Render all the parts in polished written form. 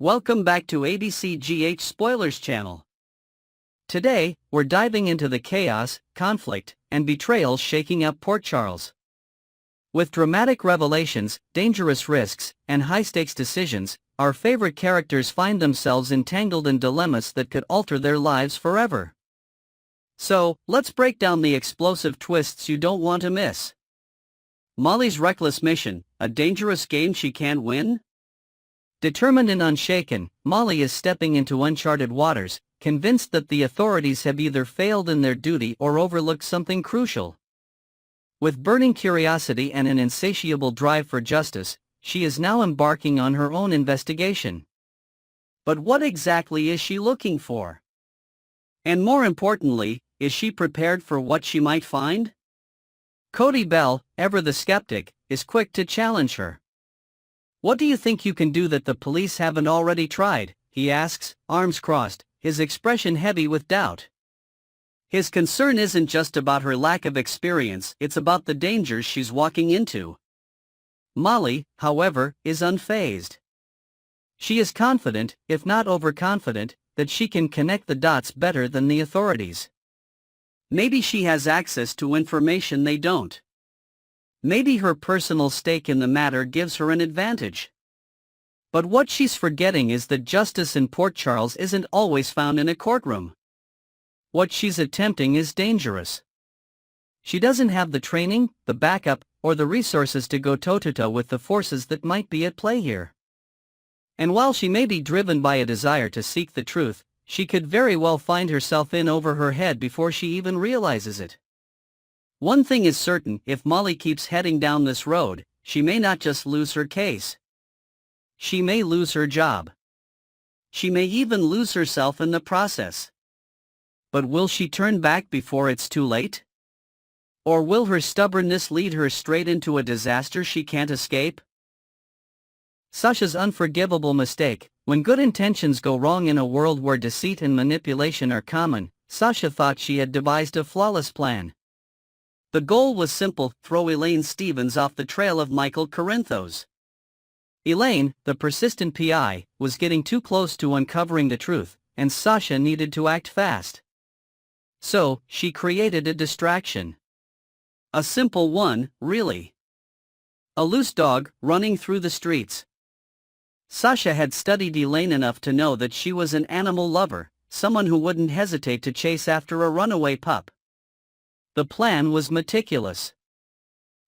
Welcome back to ABCGH Spoilers channel. Today, we're diving into the chaos, conflict, and betrayal shaking up Port Charles. With dramatic revelations, dangerous risks, and high-stakes decisions, our favorite characters find themselves entangled in dilemmas that could alter their lives forever. So, let's break down the explosive twists you don't want to miss. Molly's reckless mission, a dangerous game she can't win? Determined and unshaken, Molly is stepping into uncharted waters, convinced that the authorities have either failed in their duty or overlooked something crucial. With burning curiosity and an insatiable drive for justice, she is now embarking on her own investigation. But what exactly is she looking for? And more importantly, is she prepared for what she might find? Cody Bell, ever the skeptic, is quick to challenge her. "What do you think you can do that the police haven't already tried?" he asks, arms crossed, his expression heavy with doubt. His concern isn't just about her lack of experience, it's about the dangers she's walking into. Molly, however, is unfazed. She is confident, if not overconfident, that she can connect the dots better than the authorities. Maybe she has access to information they don't. Maybe her personal stake in the matter gives her an advantage. But what she's forgetting is that justice in Port Charles isn't always found in a courtroom. What she's attempting is dangerous. She doesn't have the training, the backup, or the resources to go toe-to-toe with the forces that might be at play here. And while she may be driven by a desire to seek the truth, she could very well find herself in over her head before she even realizes it. One thing is certain, if Molly keeps heading down this road, she may not just lose her case. She may lose her job. She may even lose herself in the process. But will she turn back before it's too late? Or will her stubbornness lead her straight into a disaster she can't escape? Sasha's unforgivable mistake. When good intentions go wrong in a world where deceit and manipulation are common, Sasha thought she had devised a flawless plan. The goal was simple: throw Elaine Stevens off the trail of Michael Corinthos. Elaine, the persistent PI, was getting too close to uncovering the truth, and Sasha needed to act fast. So, she created a distraction. A simple one, really. A loose dog, running through the streets. Sasha had studied Elaine enough to know that she was an animal lover, someone who wouldn't hesitate to chase after a runaway pup. The plan was meticulous.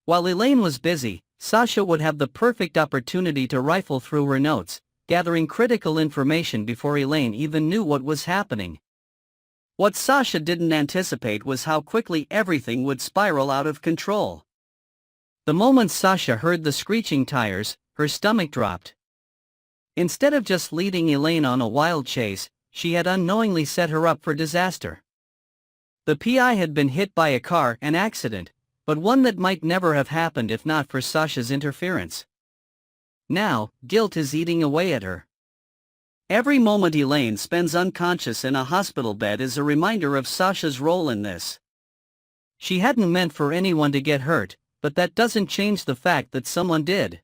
While Elaine was busy, Sasha would have the perfect opportunity to rifle through her notes, gathering critical information before Elaine even knew what was happening. What Sasha didn't anticipate was how quickly everything would spiral out of control. The moment Sasha heard the screeching tires, her stomach dropped. Instead of just leading Elaine on a wild chase, she had unknowingly set her up for disaster. The PI had been hit by a car, an accident, but one that might never have happened if not for Sasha's interference. Now, guilt is eating away at her. Every moment Elaine spends unconscious in a hospital bed is a reminder of Sasha's role in this. She hadn't meant for anyone to get hurt, but that doesn't change the fact that someone did.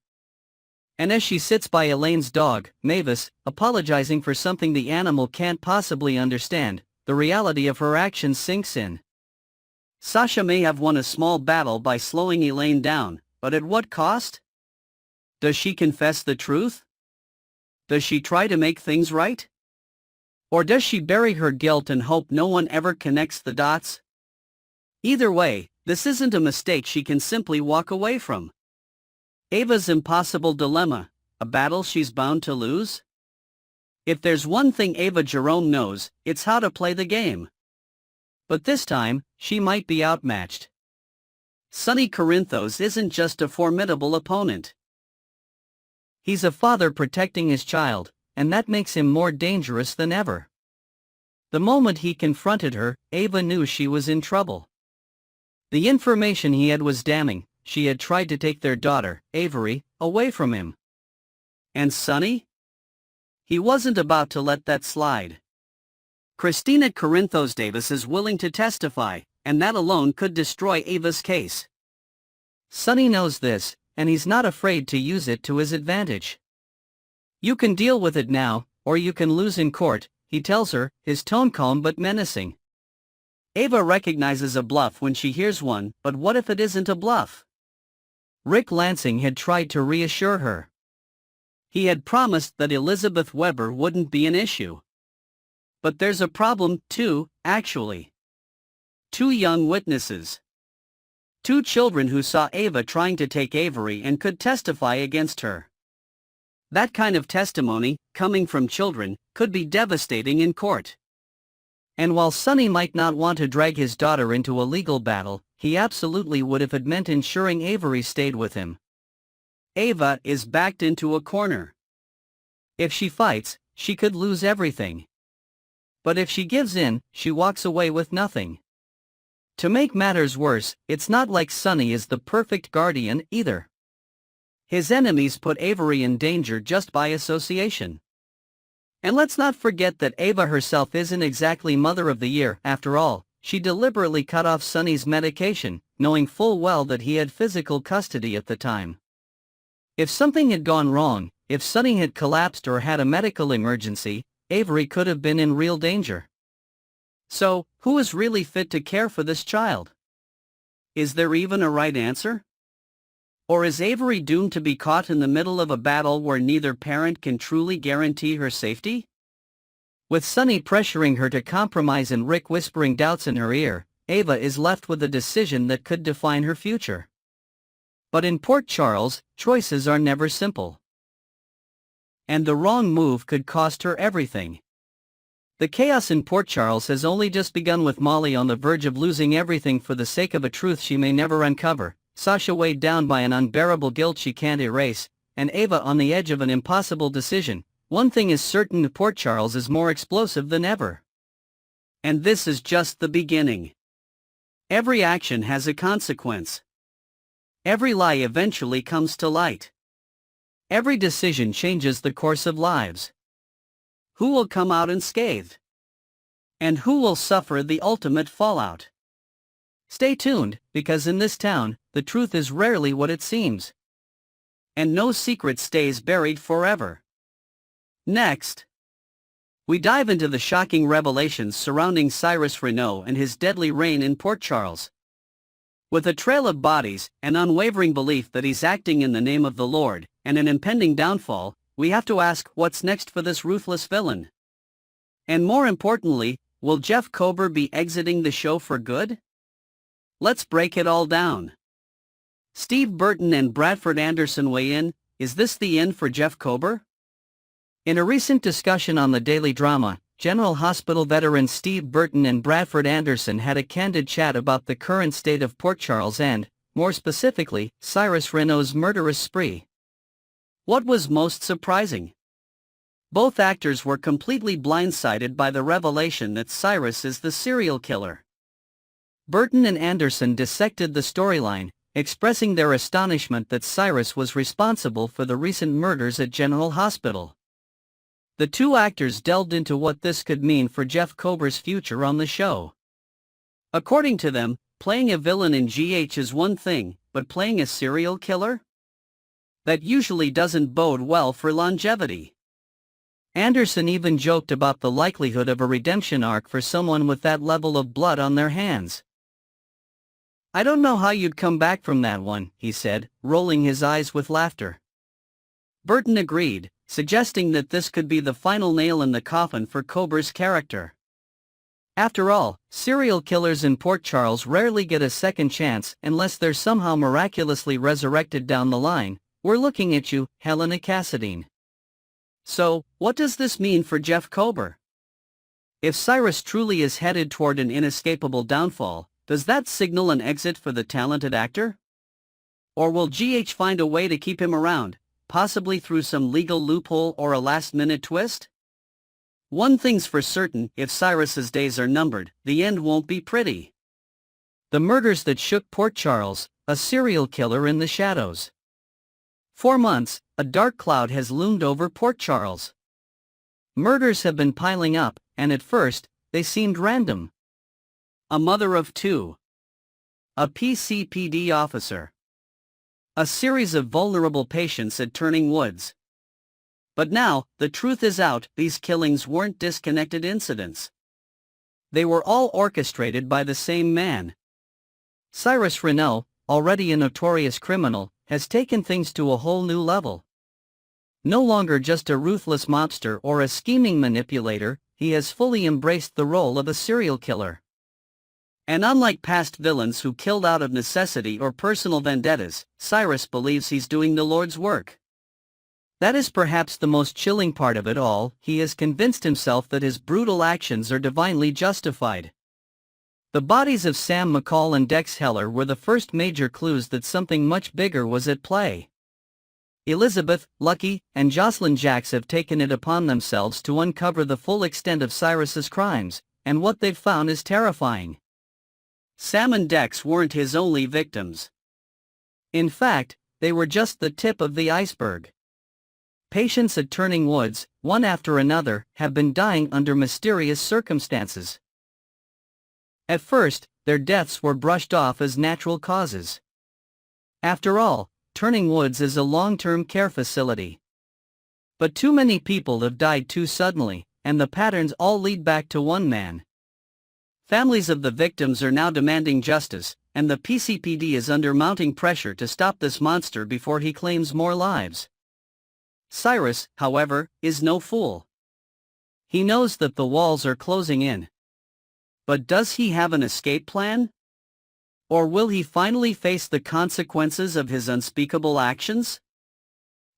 And as she sits by Elaine's dog, Mavis, apologizing for something the animal can't possibly understand, the reality of her actions sinks in. Sasha may have won a small battle by slowing Elaine down, but at what cost? Does she confess the truth? Does she try to make things right? Or does she bury her guilt and hope no one ever connects the dots? Either way, this isn't a mistake she can simply walk away from. Ava's impossible dilemma, a battle she's bound to lose? If there's one thing Ava Jerome knows, it's how to play the game. But this time, she might be outmatched. Sonny Corinthos isn't just a formidable opponent. He's a father protecting his child, and that makes him more dangerous than ever. The moment he confronted her, Ava knew she was in trouble. The information he had was damning. She had tried to take their daughter, Avery, away from him. And Sonny? He wasn't about to let that slide. Christina Corinthos Davis is willing to testify, and that alone could destroy Ava's case. Sonny knows this, and he's not afraid to use it to his advantage. You can deal with it now, or you can lose in court, he tells her, his tone calm but menacing. Ava recognizes a bluff when she hears one, but what if it isn't a bluff? Rick Lansing had tried to reassure her. He had promised that Elizabeth Weber wouldn't be an issue. But there's a problem, too, actually. 2 young witnesses. 2 children who saw Ava trying to take Avery and could testify against her. That kind of testimony, coming from children, could be devastating in court. And while Sonny might not want to drag his daughter into a legal battle, he absolutely would if it meant ensuring Avery stayed with him. Ava is backed into a corner. If she fights, she could lose everything. But if she gives in, she walks away with nothing. To make matters worse, it's not like Sonny is the perfect guardian either. His enemies put Avery in danger just by association. And let's not forget that Ava herself isn't exactly Mother of the Year. After all, she deliberately cut off Sonny's medication, knowing full well that he had physical custody at the time. If something had gone wrong, if Sonny had collapsed or had a medical emergency, Avery could have been in real danger. So, who is really fit to care for this child? Is there even a right answer? Or is Avery doomed to be caught in the middle of a battle where neither parent can truly guarantee her safety? With Sonny pressuring her to compromise and Rick whispering doubts in her ear, Ava is left with a decision that could define her future. But in Port Charles, choices are never simple. And the wrong move could cost her everything. The chaos in Port Charles has only just begun, with Molly on the verge of losing everything for the sake of a truth she may never uncover, Sasha weighed down by an unbearable guilt she can't erase, and Ava on the edge of an impossible decision. One thing is certain: Port Charles is more explosive than ever. And this is just the beginning. Every action has a consequence. Every lie eventually comes to light. Every decision changes the course of lives. Who will come out unscathed? And who will suffer the ultimate fallout? Stay tuned, because in this town, the truth is rarely what it seems. And no secret stays buried forever. Next, we dive into the shocking revelations surrounding Cyrus Renault and his deadly reign in Port Charles. With a trail of bodies, an unwavering belief that he's acting in the name of the Lord, and an impending downfall, we have to ask, what's next for this ruthless villain? And more importantly, will Jeff Kober be exiting the show for good? Let's break it all down. Steve Burton and Bradford Anderson weigh in. Is this the end for Jeff Kober? In a recent discussion on the Daily Drama, General Hospital veterans Steve Burton and Bradford Anderson had a candid chat about the current state of Port Charles and, more specifically, Cyrus Renault's murderous spree. What was most surprising? Both actors were completely blindsided by the revelation that Cyrus is the serial killer. Burton and Anderson dissected the storyline, expressing their astonishment that Cyrus was responsible for the recent murders at General Hospital. The 2 actors delved into what this could mean for Jeff Kober's future on the show. According to them, playing a villain in GH is one thing, but playing a serial killer? That usually doesn't bode well for longevity. Anderson even joked about the likelihood of a redemption arc for someone with that level of blood on their hands. "I don't know how you'd come back from that one," he said, rolling his eyes with laughter. Burton agreed, suggesting that this could be the final nail in the coffin for Kober's character. After all, serial killers in Port Charles rarely get a second chance unless they're somehow miraculously resurrected down the line. We're looking at you, Helena Cassadine. So, what does this mean for Jeff Kober? If Cyrus truly is headed toward an inescapable downfall, does that signal an exit for the talented actor? Or will GH find a way to keep him around, possibly through some legal loophole or a last-minute twist? One thing's for certain: if Cyrus's days are numbered, the end won't be pretty. The murders that shook Port Charles, a serial killer in the shadows. 4 months, a dark cloud has loomed over Port Charles. Murders have been piling up, and at first, they seemed random. A mother of 2. A PCPD officer. A series of vulnerable patients at Turning Woods. But now, the truth is out, these killings weren't disconnected incidents. They were all orchestrated by the same man. Cyrus Renault, already a notorious criminal, has taken things to a whole new level. No longer just a ruthless mobster or a scheming manipulator, he has fully embraced the role of a serial killer. And unlike past villains who killed out of necessity or personal vendettas, Cyrus believes he's doing the Lord's work. That is perhaps the most chilling part of it all. He has convinced himself that his brutal actions are divinely justified. The bodies of Sam McCall and Dex Heller were the first major clues that something much bigger was at play. Elizabeth, Lucky, and Jocelyn Jacks have taken it upon themselves to uncover the full extent of Cyrus's crimes, and what they've found is terrifying. Sam and Dex weren't his only victims. In fact, they were just the tip of the iceberg. Patients at Turning Woods, one after another, have been dying under mysterious circumstances. At first, their deaths were brushed off as natural causes. After all, Turning Woods is a long-term care facility. But too many people have died too suddenly, and the patterns all lead back to one man. Families of the victims are now demanding justice, and the PCPD is under mounting pressure to stop this monster before he claims more lives. Cyrus, however, is no fool. He knows that the walls are closing in. But does he have an escape plan? Or will he finally face the consequences of his unspeakable actions?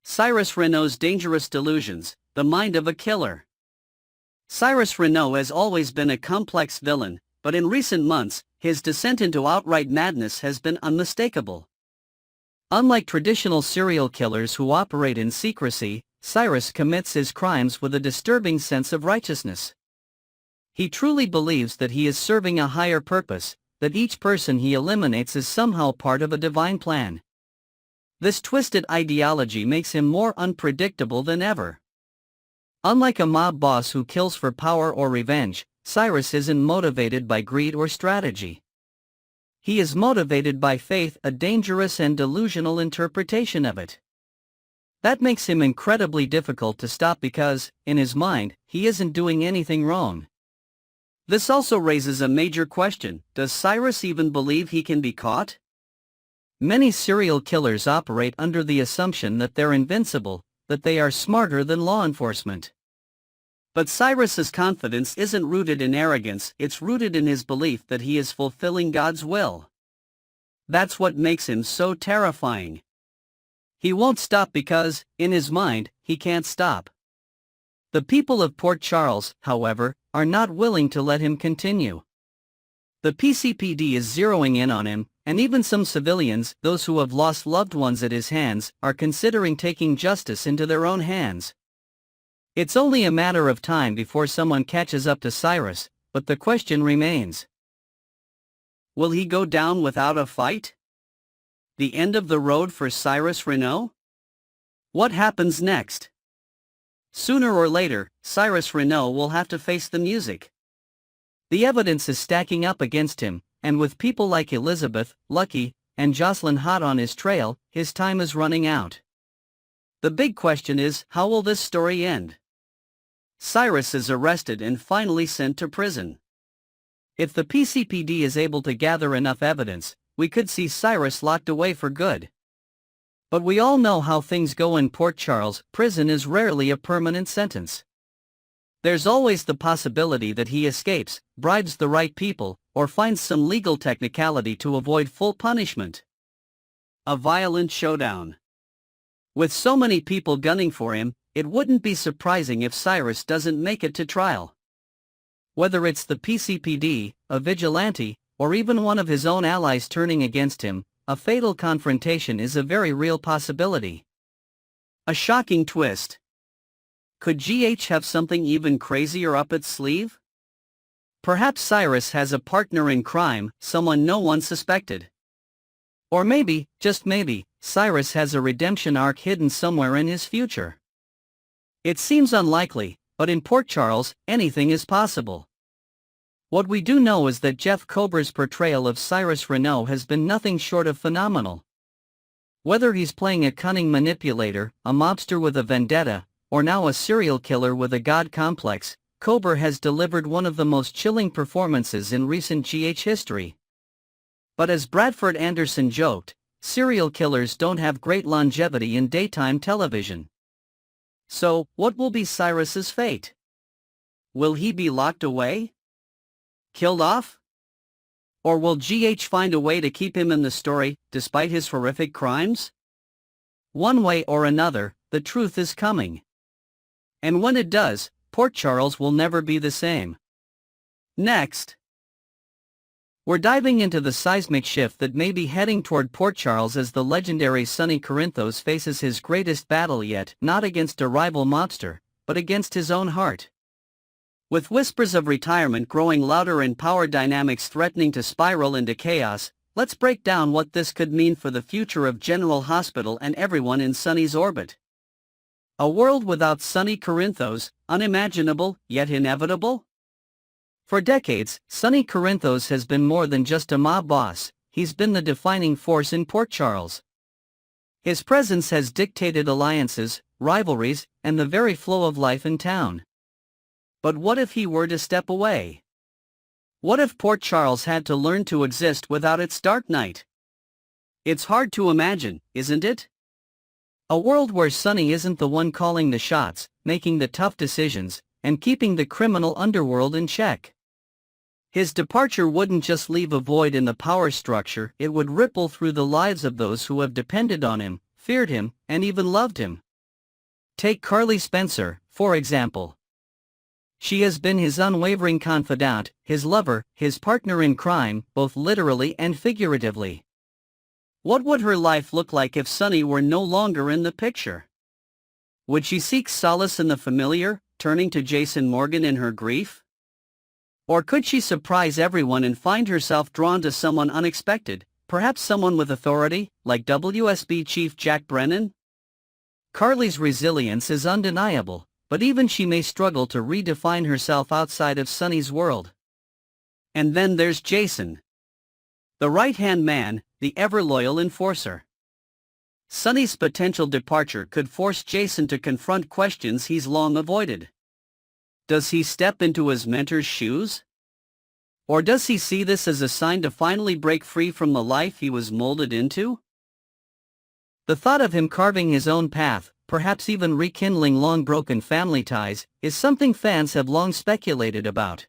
Cyrus Renault's dangerous delusions, the mind of a killer. Cyrus Renault has always been a complex villain, but in recent months, his descent into outright madness has been unmistakable. Unlike traditional serial killers who operate in secrecy, Cyrus commits his crimes with a disturbing sense of righteousness. He truly believes that he is serving a higher purpose, that each person he eliminates is somehow part of a divine plan. This twisted ideology makes him more unpredictable than ever. Unlike a mob boss who kills for power or revenge, Cyrus isn't motivated by greed or strategy. He is motivated by faith, a dangerous and delusional interpretation of it. That makes him incredibly difficult to stop because, in his mind, he isn't doing anything wrong. This also raises a major question: does Cyrus even believe he can be caught? Many serial killers operate under the assumption that they're invincible, that they are smarter than law enforcement. But Cyrus's confidence isn't rooted in arrogance, it's rooted in his belief that he is fulfilling God's will. That's what makes him so terrifying. He won't stop because, in his mind, he can't stop. The people of Port Charles, however, are not willing to let him continue. The PCPD is zeroing in on him, and even some civilians, those who have lost loved ones at his hands, are considering taking justice into their own hands. It's only a matter of time before someone catches up to Cyrus, but the question remains. Will he go down without a fight? The end of the road for Cyrus Renault? What happens next? Sooner or later, Cyrus Renault will have to face the music. The evidence is stacking up against him, and with people like Elizabeth, Lucky, and Jocelyn hot on his trail, his time is running out. The big question is, how will this story end? Cyrus is arrested and finally sent to prison. If the PCPD is able to gather enough evidence, we could see Cyrus locked away for good. But we all know how things go in Port Charles. Prison is rarely a permanent sentence. There's always the possibility that he escapes, bribes the right people, or finds some legal technicality to avoid full punishment. A violent showdown. With so many people gunning for him, it wouldn't be surprising if Cyrus doesn't make it to trial. Whether it's the PCPD, a vigilante, or even one of his own allies turning against him, a fatal confrontation is a very real possibility. A shocking twist. Could GH have something even crazier up its sleeve? Perhaps Cyrus has a partner in crime, someone no one suspected. Or maybe, just maybe, Cyrus has a redemption arc hidden somewhere in his future. It seems unlikely, but in Port Charles, anything is possible. What we do know is that Jeff Kober's portrayal of Cyrus Renault has been nothing short of phenomenal. Whether he's playing a cunning manipulator, a mobster with a vendetta, or now a serial killer with a god complex, Kober has delivered one of the most chilling performances in recent GH history. But as Bradford Anderson joked, serial killers don't have great longevity in daytime television. So, what will be Cyrus's fate? Will he be locked away? Killed off? Or will GH find a way to keep him in the story, despite his horrific crimes? One way or another, the truth is coming. And when it does, Port Charles will never be the same. Next, we're diving into the seismic shift that may be heading toward Port Charles as the legendary Sonny Corinthos faces his greatest battle yet, not against a rival mobster, but against his own heart. With whispers of retirement growing louder and power dynamics threatening to spiral into chaos, let's break down what this could mean for the future of General Hospital and everyone in Sonny's orbit. A world without Sonny Corinthos, unimaginable, yet inevitable? For decades, Sonny Corinthos has been more than just a mob boss, he's been the defining force in Port Charles. His presence has dictated alliances, rivalries, and the very flow of life in town. But what if he were to step away? What if Port Charles had to learn to exist without its dark night? It's hard to imagine, isn't it? A world where Sonny isn't the one calling the shots, making the tough decisions, and keeping the criminal underworld in check. His departure wouldn't just leave a void in the power structure, it would ripple through the lives of those who have depended on him, feared him, and even loved him. Take Carly Spencer, for example. She has been his unwavering confidant, his lover, his partner in crime, both literally and figuratively. What would her life look like if Sonny were no longer in the picture? Would she seek solace in the familiar, turning to Jason Morgan in her grief? Or could she surprise everyone and find herself drawn to someone unexpected, perhaps someone with authority, like WSB Chief Jack Brennan? Carly's resilience is undeniable, but even she may struggle to redefine herself outside of Sonny's world. And then there's Jason. The right-hand man, the ever-loyal enforcer. Sonny's potential departure could force Jason to confront questions he's long avoided. Does he step into his mentor's shoes? Or does he see this as a sign to finally break free from the life he was molded into? The thought of him carving his own path, perhaps even rekindling long-broken family ties, is something fans have long speculated about.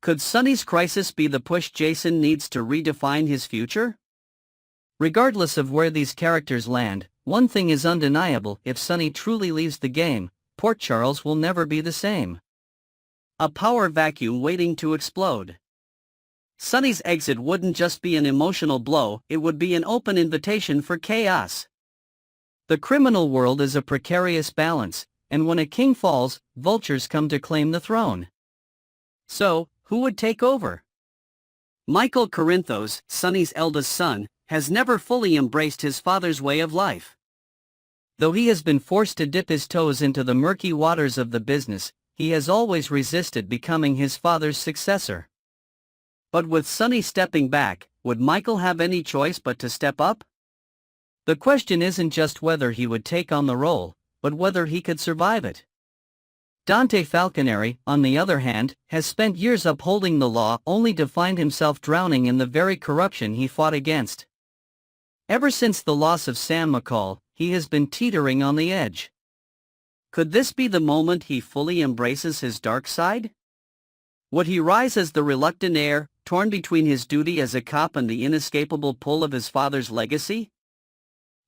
Could Sonny's crisis be the push Jason needs to redefine his future? Regardless of where these characters land, one thing is undeniable: if Sonny truly leaves the game, Port Charles will never be the same. A power vacuum waiting to explode. Sonny's exit wouldn't just be an emotional blow, it would be an open invitation for chaos. The criminal world is a precarious balance, and when a king falls, vultures come to claim the throne. So, who would take over? Michael Corinthos, Sonny's eldest son, has never fully embraced his father's way of life. Though he has been forced to dip his toes into the murky waters of the business, he has always resisted becoming his father's successor. But with Sonny stepping back, would Michael have any choice but to step up? The question isn't just whether he would take on the role, but whether he could survive it. Dante Falconeri, on the other hand, has spent years upholding the law only to find himself drowning in the very corruption he fought against. Ever since the loss of Sam McCall, he has been teetering on the edge. Could this be the moment he fully embraces his dark side? Would he rise as the reluctant heir, torn between his duty as a cop and the inescapable pull of his father's legacy?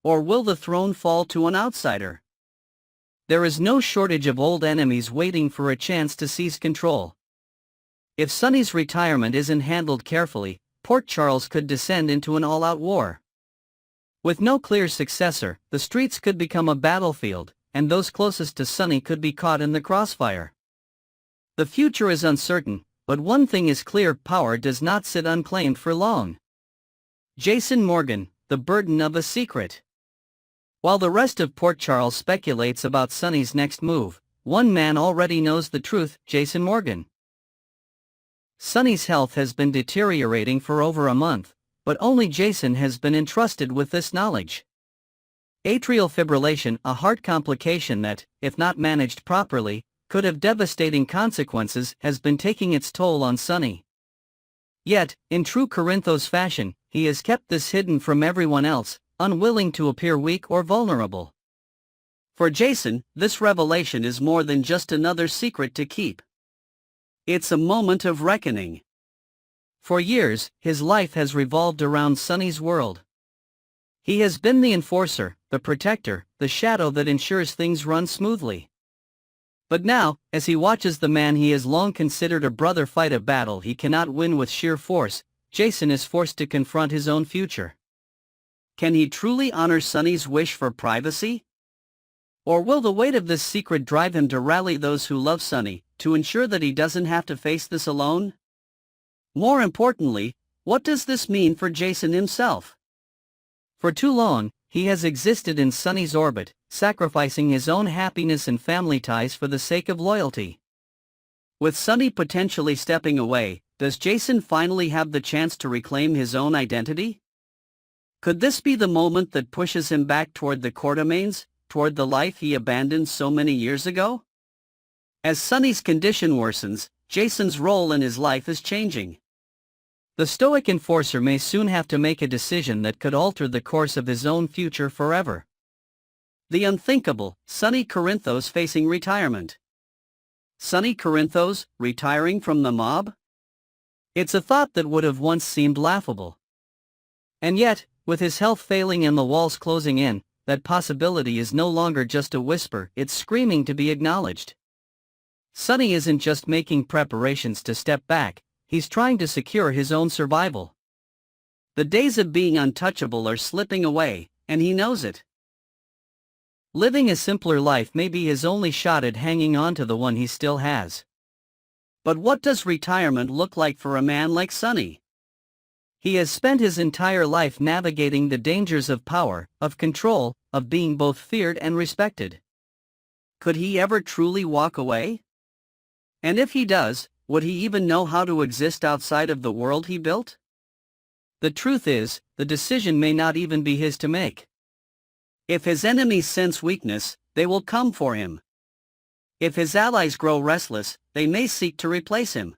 Or will the throne fall to an outsider? There is no shortage of old enemies waiting for a chance to seize control. If Sonny's retirement isn't handled carefully, Port Charles could descend into an all-out war. With no clear successor, the streets could become a battlefield, and those closest to Sonny could be caught in the crossfire. The future is uncertain, but one thing is clear: power does not sit unclaimed for long. Jason Morgan, the burden of a secret. While the rest of Port Charles speculates about Sonny's next move, one man already knows the truth: Jason Morgan. Sonny's health has been deteriorating for over a month, but only Jason has been entrusted with this knowledge. Atrial fibrillation, a heart complication that, if not managed properly, could have devastating consequences, has been taking its toll on Sonny. Yet, in true Corinthos fashion, he has kept this hidden from everyone else, unwilling to appear weak or vulnerable. For Jason, this revelation is more than just another secret to keep. It's a moment of reckoning. For years, his life has revolved around Sonny's world. He has been the enforcer, the protector, the shadow that ensures things run smoothly. But now, as he watches the man he has long considered a brother fight a battle he cannot win with sheer force, Jason is forced to confront his own future. Can he truly honor Sonny's wish for privacy? Or will the weight of this secret drive him to rally those who love Sonny, to ensure that he doesn't have to face this alone? More importantly, what does this mean for Jason himself? For too long, he has existed in Sonny's orbit, sacrificing his own happiness and family ties for the sake of loyalty. With Sonny potentially stepping away, does Jason finally have the chance to reclaim his own identity? Could this be the moment that pushes him back toward the Quartermaines, toward the life he abandoned so many years ago? As Sonny's condition worsens, Jason's role in his life is changing. The stoic enforcer may soon have to make a decision that could alter the course of his own future forever. The unthinkable, Sonny Corinthos facing retirement. Sonny Corinthos, retiring from the mob? It's a thought that would have once seemed laughable. And yet, with his health failing and the walls closing in, that possibility is no longer just a whisper, it's screaming to be acknowledged. Sonny isn't just making preparations to step back, he's trying to secure his own survival. The days of being untouchable are slipping away, and he knows it. Living a simpler life may be his only shot at hanging on to the one he still has. But what does retirement look like for a man like Sonny? He has spent his entire life navigating the dangers of power, of control, of being both feared and respected. Could he ever truly walk away? And if he does, would he even know how to exist outside of the world he built? The truth is, the decision may not even be his to make. If his enemies sense weakness, they will come for him. If his allies grow restless, they may seek to replace him.